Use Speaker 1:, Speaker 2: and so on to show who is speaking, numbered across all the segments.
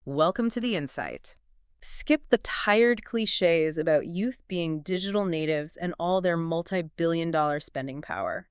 Speaker 1: Welcome to The Insight. Skip the tired cliches about youth being digital natives and all their multi-billion-dollar spending power.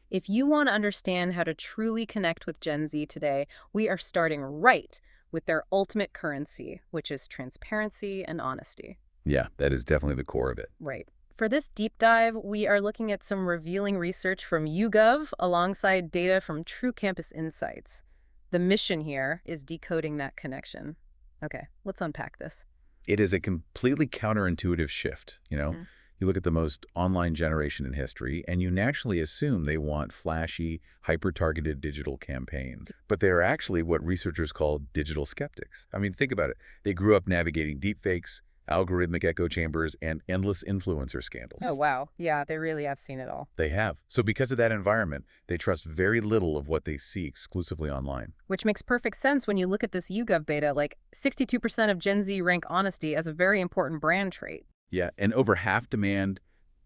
Speaker 1: If you want to understand how to truly connect with Gen Z today, we are starting right with their ultimate currency, which is transparency and honesty.
Speaker 2: Yeah, that is definitely the core of it.
Speaker 1: Right. For this deep dive, we are looking at some revealing research from YouGov alongside data from True Campus Insights. The mission here is decoding that connection. Okay, let's unpack this.
Speaker 2: It is a completely counterintuitive shift,
Speaker 1: Mhm.
Speaker 2: You look at the most online generation in history, and you naturally assume they want flashy, hyper-targeted digital campaigns. But they are actually what researchers call digital skeptics. I mean, think about it. They grew up navigating deepfakes, algorithmic echo chambers, and endless influencer scandals.
Speaker 1: Oh, wow. Yeah, they really have seen it all.
Speaker 2: They have. So because of that environment, they trust very little of what they see exclusively online.
Speaker 1: Which makes perfect sense when you look at this YouGov beta. Like 62% of Gen Z rank honesty as a very important brand trait.
Speaker 2: Yeah, and over half demand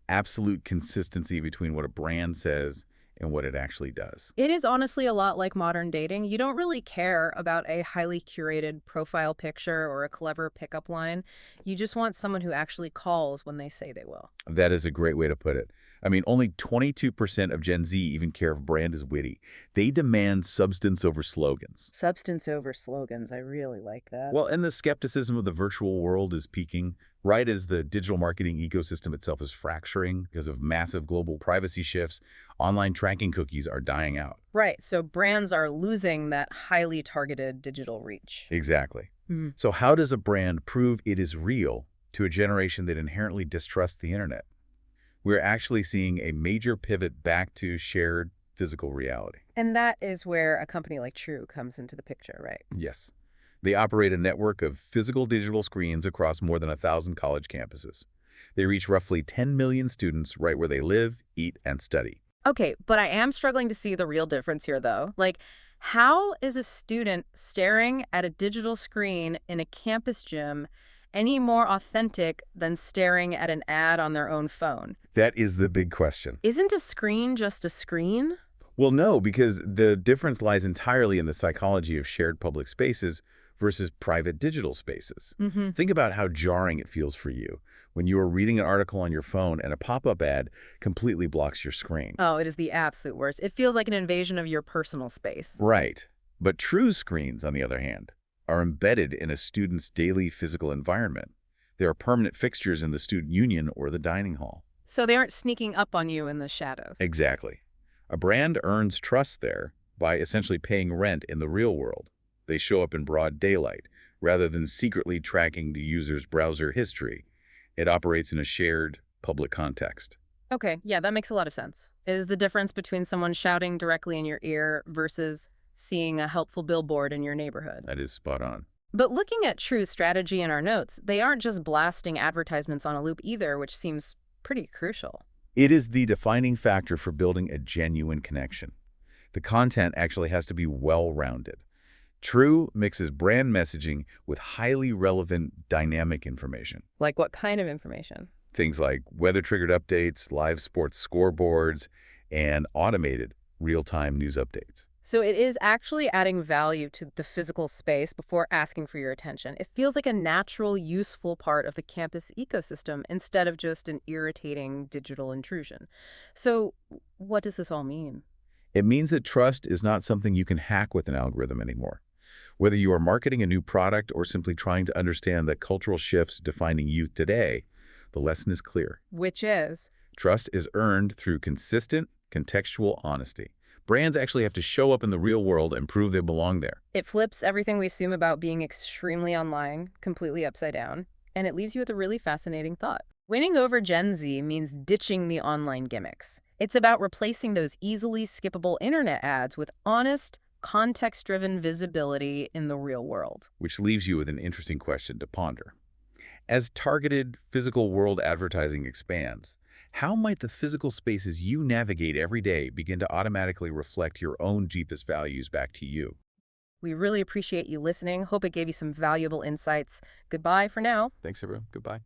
Speaker 2: absolute consistency between what a brand says and what it actually does.
Speaker 1: It is honestly a lot like modern dating. You don't really care about a highly curated profile picture or a clever pickup line. You just want someone who actually calls when they say they will.
Speaker 2: That is a great way to put it. I mean, only 22% of Gen Z even care if brand is witty. They demand substance over slogans.
Speaker 1: Substance over slogans. I really like that.
Speaker 2: Well, and the skepticism of the virtual world is peaking, right as the digital marketing ecosystem itself is fracturing because of massive global privacy shifts. Online tracking cookies are dying out.
Speaker 1: Right. So brands are losing that highly targeted digital reach.
Speaker 2: Exactly.
Speaker 1: Mhm.
Speaker 2: So how does a brand prove it is real to a generation that inherently distrusts the internet? We're actually seeing a major pivot back to shared physical reality.
Speaker 1: And that is where a company like True comes into the picture, right?
Speaker 2: Yes. They operate a network of physical digital screens across more than 1,000 college campuses. They reach roughly 10 million students right where they live, eat, and study.
Speaker 1: Okay, but I am struggling to see the real difference here, though. Like, how is a student staring at a digital screen in a campus gym any more authentic than staring at an ad on their own phone?
Speaker 2: That is the big question.
Speaker 1: Isn't a screen just a screen?
Speaker 2: Well, no, because the difference lies entirely in the psychology of shared public spaces versus private digital spaces.
Speaker 1: Mm-hmm.
Speaker 2: Think about how jarring it feels for you when you are reading an article on your phone and a pop-up ad completely blocks your screen.
Speaker 1: Oh, it is the absolute worst. It feels like an invasion of your personal space.
Speaker 2: Right. But true screens, on the other hand, are embedded in a student's daily physical environment. They are permanent fixtures in the student union or the dining hall.
Speaker 1: So they aren't sneaking up on you in the shadows.
Speaker 2: Exactly. A brand earns trust there by essentially paying rent in the real world. They show up in broad daylight, rather than secretly tracking the user's browser history. It operates in a shared, public context.
Speaker 1: Okay, yeah, that makes a lot of sense. Is the difference between someone shouting directly in your ear versus seeing a helpful billboard in your neighborhood?
Speaker 2: That is spot on.
Speaker 1: But looking at True's strategy in our notes, they aren't just blasting advertisements on a loop either, which seems pretty crucial.
Speaker 2: It is the defining factor for building a genuine connection. The content actually has to be well-rounded. True mixes brand messaging with highly relevant dynamic information.
Speaker 1: Like what kind of information?
Speaker 2: Things like weather-triggered updates, live sports scoreboards, and automated real-time news updates.
Speaker 1: So it is actually adding value to the physical space before asking for your attention. It feels like a natural, useful part of the campus ecosystem instead of just an irritating digital intrusion. So what does this all mean?
Speaker 2: It means that trust is not something you can hack with an algorithm anymore. Whether you are marketing a new product or simply trying to understand the cultural shifts defining youth today, the lesson is clear.
Speaker 1: Which is?
Speaker 2: Trust is earned through consistent, contextual honesty. Brands actually have to show up in the real world and prove they belong there.
Speaker 1: It flips everything we assume about being extremely online completely upside down, and it leaves you with a really fascinating thought. Winning over Gen Z means ditching the online gimmicks. It's about replacing those easily skippable internet ads with honest, context-driven visibility in the real world.
Speaker 2: Which leaves you with an interesting question to ponder. As targeted physical world advertising expands, how might the physical spaces you navigate every day begin to automatically reflect your own deepest values back to you?
Speaker 1: We really appreciate you listening. Hope it gave you some valuable insights. Goodbye for now.
Speaker 2: Thanks, everyone. Goodbye.